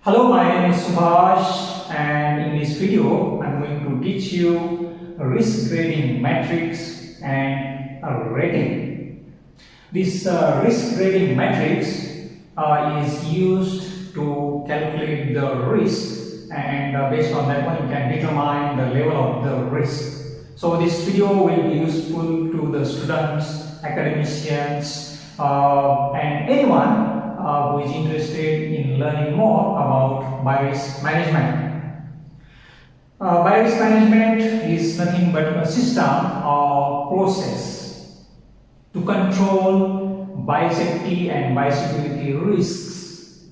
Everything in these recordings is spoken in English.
Hello, my name is Subhash, and in this video, I'm going to teach you a risk grading matrix and a rating. This risk grading matrix is used to calculate the risk, and based on that one, you can determine the level of the risk. So, this video will be useful to the students, academicians, and anyone who is interested in learning more about biorisk management. Biorisk management is nothing but a system or process to control biosafety and biosecurity risks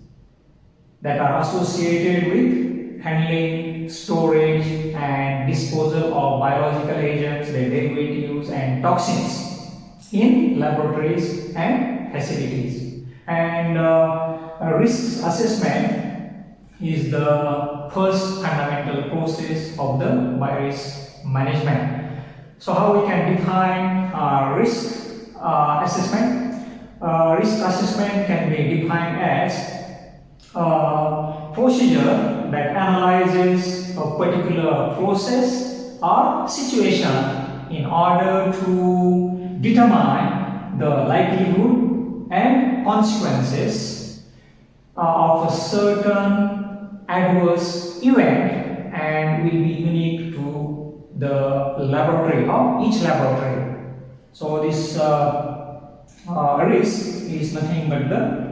that are associated with handling, storage, and disposal of biological agents, their derivatives, and toxins in laboratories and facilities. And risk assessment is the first fundamental process of the biorisk management. So how we can define risk assessment? Risk assessment can be defined as a procedure that analyzes a particular process or situation in order to determine the likelihood and consequences of a certain adverse event and will be unique to the laboratory or each laboratory. So this risk is nothing but the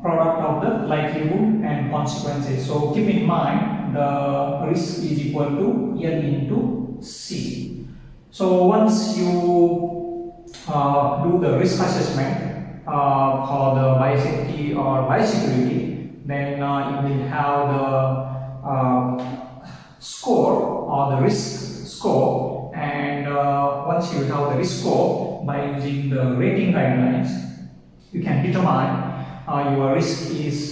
product of the likelihood and consequences. So keep in mind the risk is equal to L into C. So once you do the risk assessment for the biosafety or biosecurity, then you will have the score or the risk score, and once you have the risk score, by using the rating guidelines, you can determine your risk is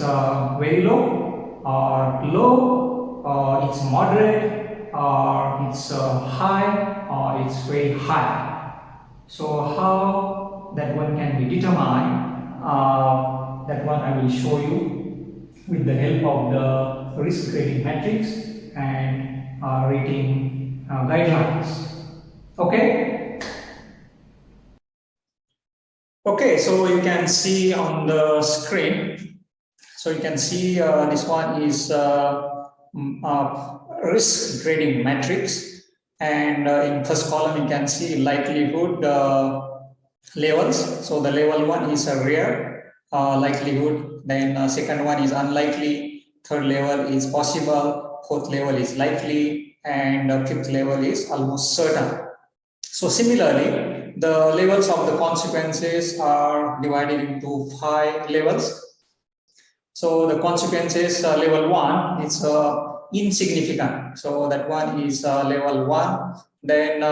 very low or low, or it's moderate, or it's high, or it's very high. So how that one can be determined, that one I will show you with the help of the risk grading matrix and rating guidelines. Okay? Okay, so you can see on the screen, so you can see this one is risk grading matrix. And in first column, you can see likelihood levels. So the level 1 is a rare likelihood. Then second one is unlikely. Third level is possible. Fourth level is likely. And fifth level is almost certain. So similarly, the levels of the consequences are divided into 5 levels. So the consequences level 1 is insignificant. So that one is level 1. Then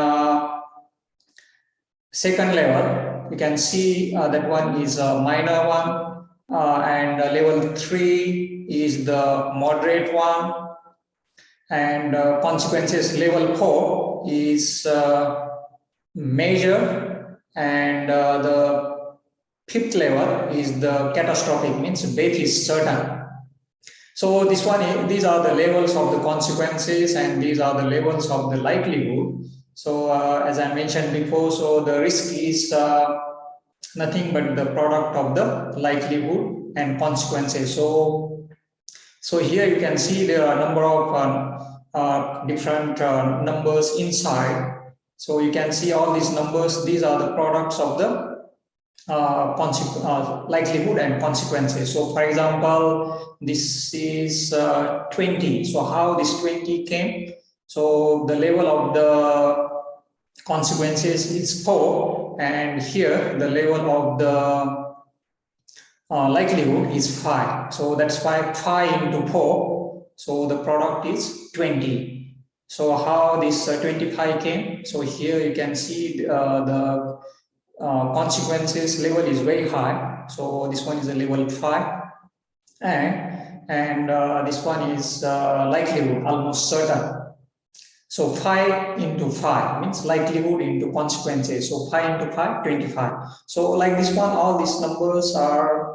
second level, you can see that one is a minor one. And level 3 is the moderate one. And consequences level 4 is major. And the fifth level is the catastrophic, means death is certain. So this one, these are the levels of the consequences, and these are the levels of the likelihood. So as I mentioned before, so the risk is nothing but the product of the likelihood and consequences. So here you can see there are a number of different numbers inside. So you can see all these numbers, these are the products of the likelihood and consequences. So for example, this is 20. So how this 20 came? So the level of the consequences is 4, and here the level of the likelihood is 5. So that's why 5 into 4. So the product is 20. So how this 25 came? So here you can see the consequences level is very high. So this one is a level 5, and this one is likelihood almost certain. So 5 into 5 means likelihood into consequences. So 5 into 5, 25. So like this one, all these numbers are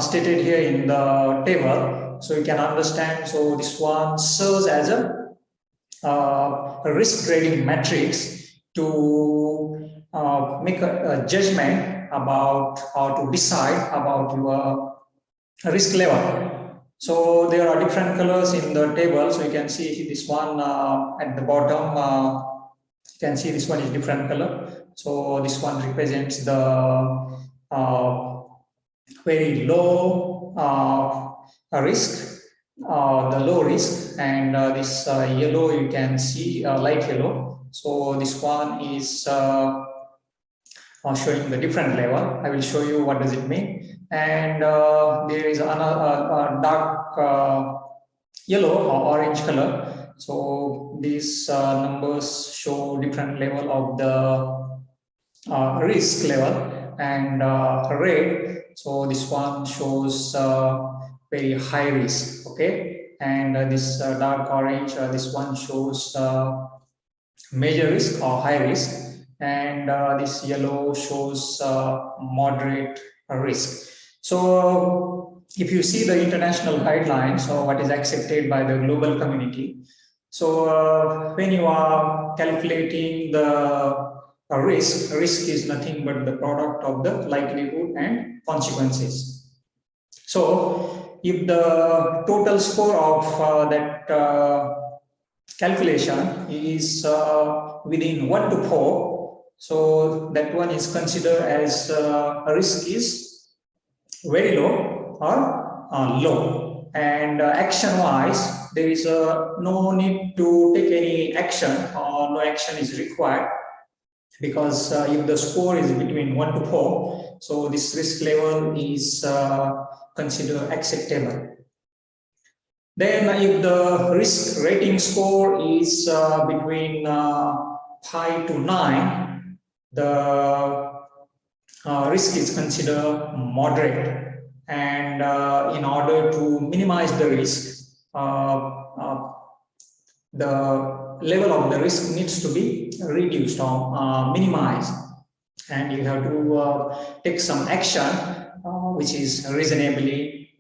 stated here in the table, so you can understand. So this one serves as a risk grading matrix to make a judgment about or to decide about your risk level. So there are different colors in the table. So you can see this one at the bottom. You can see this one is different color. So this one represents the very low risk, the low risk, and this yellow you can see light yellow. So this one is showing the different level. I will show you what does it mean. And there is another dark yellow or orange color. So these numbers show different level of the risk level, and red. So this one shows very high risk. Okay, and this dark orange, this one shows major risk or high risk, and this yellow shows moderate risk. So if you see the international guidelines or what is accepted by the global community, so when you are calculating the risk is nothing but the product of the likelihood and consequences. So if the total score of that calculation is within 1 to 4, so that one is considered as a risk is very low or low. And action wise, there is no need to take any action, or no action is required, because if the score is between 1 to 4, so this risk level is considered acceptable. Then if the risk rating score is between 5 to 9, the risk is considered moderate. And in order to minimize the risk, the level of the risk needs to be reduced or minimized, and you have to take some action which is reasonably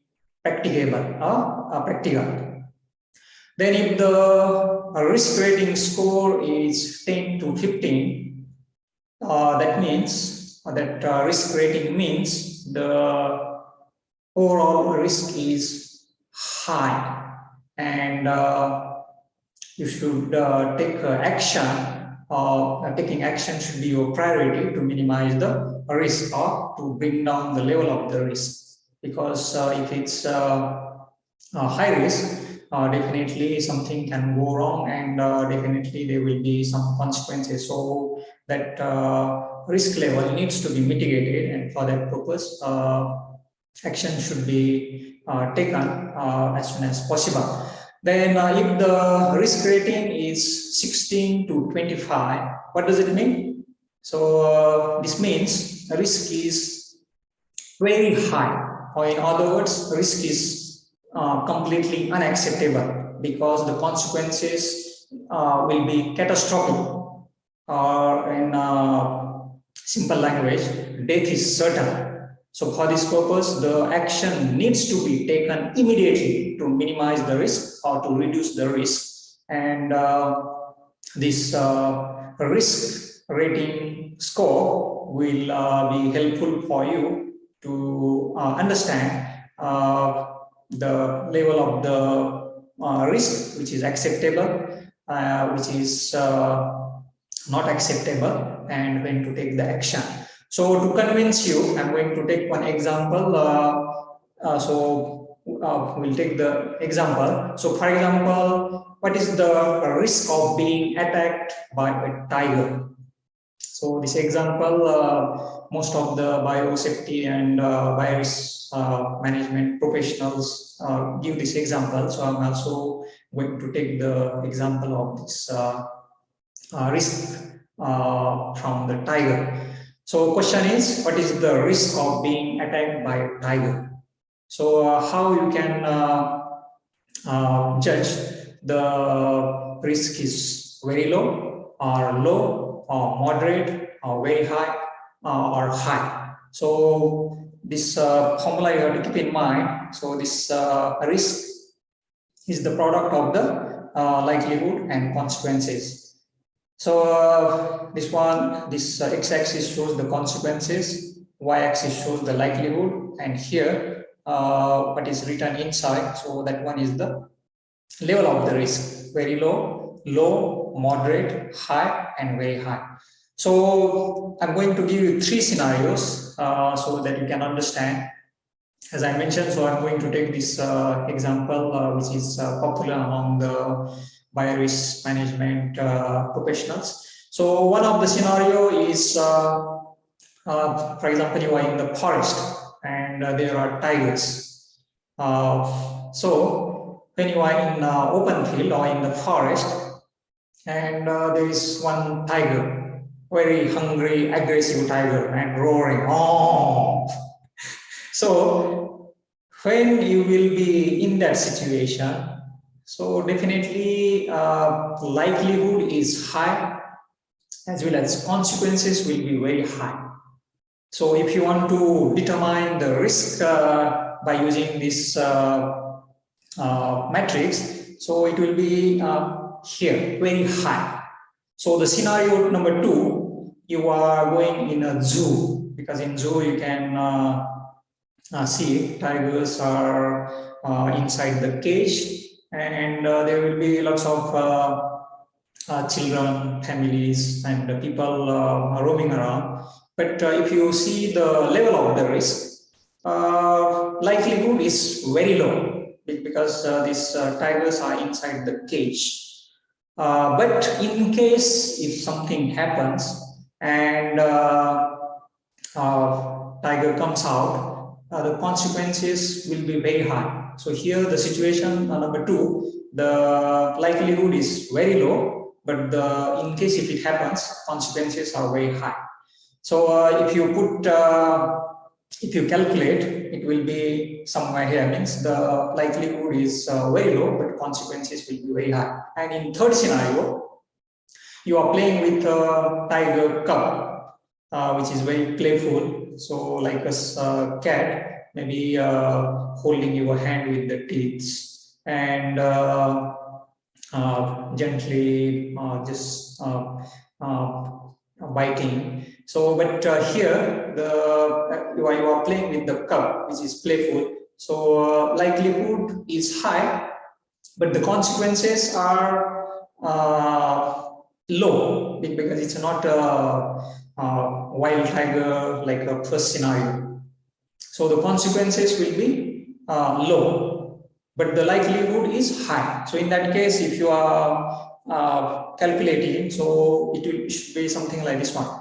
practical. Then if the risk rating score is 10 to 15, that means that risk rating means the overall risk is high, and you should take action. Taking action should be your priority to minimize the risk or to bring down the level of the risk. Because if it's high risk, definitely something can go wrong, and definitely there will be some consequences. So that risk level needs to be mitigated, and for that purpose, action should be taken as soon as possible. Then if the risk rating is 16 to 25, what does it mean? So this means the risk is very high, or in other words, risk is completely unacceptable, because the consequences will be catastrophic, or in simple language, death is certain. So for this purpose, the action needs to be taken immediately to minimize the risk or to reduce the risk. And this risk rating score will be helpful for you to understand the level of the risk which is acceptable, which is not acceptable, and when to take the action. So to convince you, I'm going to take one example. We'll take the example. So for example, what is the risk of being attacked by a tiger? So this example, most of the biosafety and biorisk management professionals give this example. So I'm also going to take the example of this risk from the tiger. So question is, what is the risk of being attacked by a tiger? So how you can judge the risk is very low or low or moderate or very high or high. So this formula you have to keep in mind. So this risk is the product of the likelihood and consequences. So this x-axis shows the consequences, y-axis shows the likelihood, and here what is written inside, so that one is the level of the risk: very low, low, moderate, high, and very high. So I'm going to give you 3 scenarios so that you can understand. As I mentioned, so I'm going to take this example which is popular among the biorisk management professionals. So one of the scenario is, for example, you are in the forest and there are tigers. So when you are in open field or in the forest, and there is one tiger, very hungry, aggressive tiger, and roaring. Oh! So when you will be in that situation, so definitely likelihood is high, as well as consequences will be very high. So if you want to determine the risk by using this matrix, so it will be here, very high. So the scenario number 2, you are going in a zoo, because in zoo you can see tigers are inside the cage, and there will be lots of children, families, and people roaming around. But if you see the level of the risk, likelihood is very low, because these tigers are inside the cage. But in case if something happens and tiger comes out, the consequences will be very high. So here the situation number 2, the likelihood is very low, but in case if it happens, consequences are very high. So if you calculate, it will be somewhere here, means the likelihood is very low, but consequences will be very high. And in third scenario, you are playing with a tiger cub, which is very playful. So like a cat, maybe holding your hand with the teeth and gently just biting. So, but here you are playing with the cub, which is playful. So likelihood is high, but the consequences are low, because it's not a wild tiger like a first scenario. So the consequences will be low, but the likelihood is high. So in that case, if you are calculating, so it should be something like this one,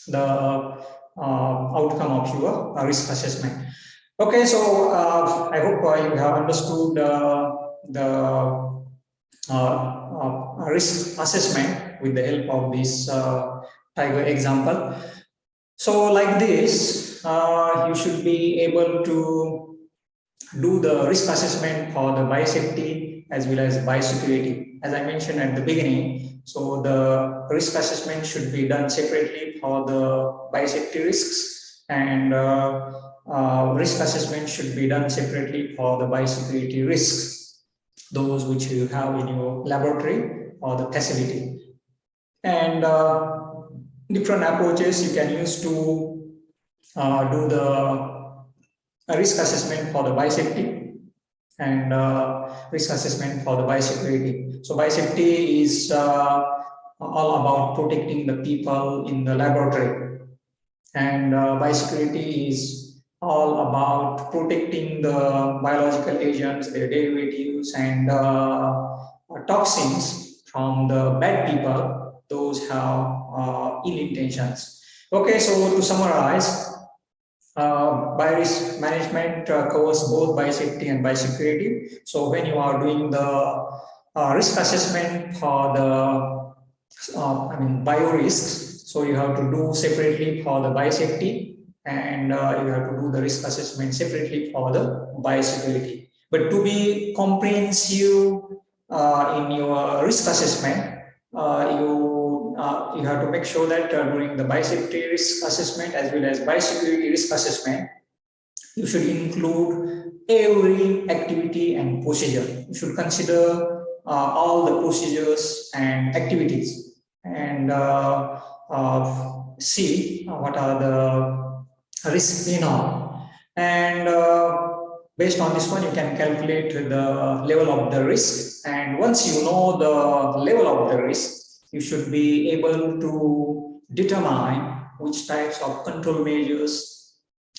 the outcome of your risk assessment. Okay, so I hope you have understood the risk assessment with the help of this tiger example. So like this, you should be able to do the risk assessment for the biosafety as well as biosecurity. As I mentioned at the beginning, so the risk assessment should be done separately for the biosafety risks, and risk assessment should be done separately for the biosecurity risks, those which you have in your laboratory or the facility. And different approaches you can use to do the risk assessment for the biosafety and risk assessment for the biosecurity. So biosafety is all about protecting the people in the laboratory, and biosecurity is all about protecting the biological agents, their derivatives, and toxins from the bad people, those have ill intentions. Okay, so to summarize, biorisk management covers both biosafety and biosecurity. So when you are doing the risk assessment for the biorisks, so you have to do separately for the biosafety, and you have to do the risk assessment separately for the biosecurity. But to be comprehensive in your risk assessment, you have to make sure that during the biosafety risk assessment as well as biosecurity risk assessment, you should include every activity and procedure. You should consider all the procedures and activities and see what are the risks involved. And based on this one, you can calculate the level of the risk. And once you know the level of the risk, you should be able to determine which types of control measures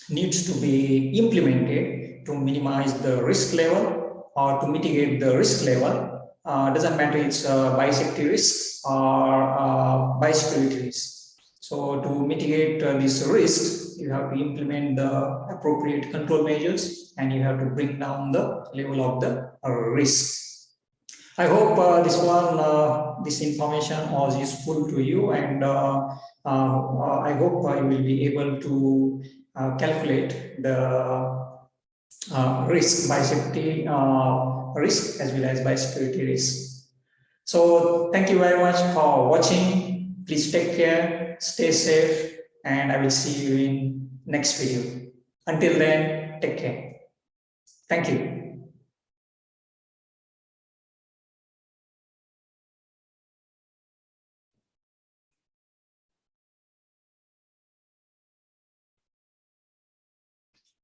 needs to be implemented to minimize the risk level or to mitigate the risk level. Doesn't matter it's biosafety risk or biosecurity risk. So to mitigate these risks, you have to implement the appropriate control measures and you have to bring down the level of the risk. I hope this information was useful to you, and I hope you will be able to calculate the risk by safety risk as well as by security risk. So thank you very much for watching. Please take care, stay safe, and I will see you in next video. Until then, take care. Thank you.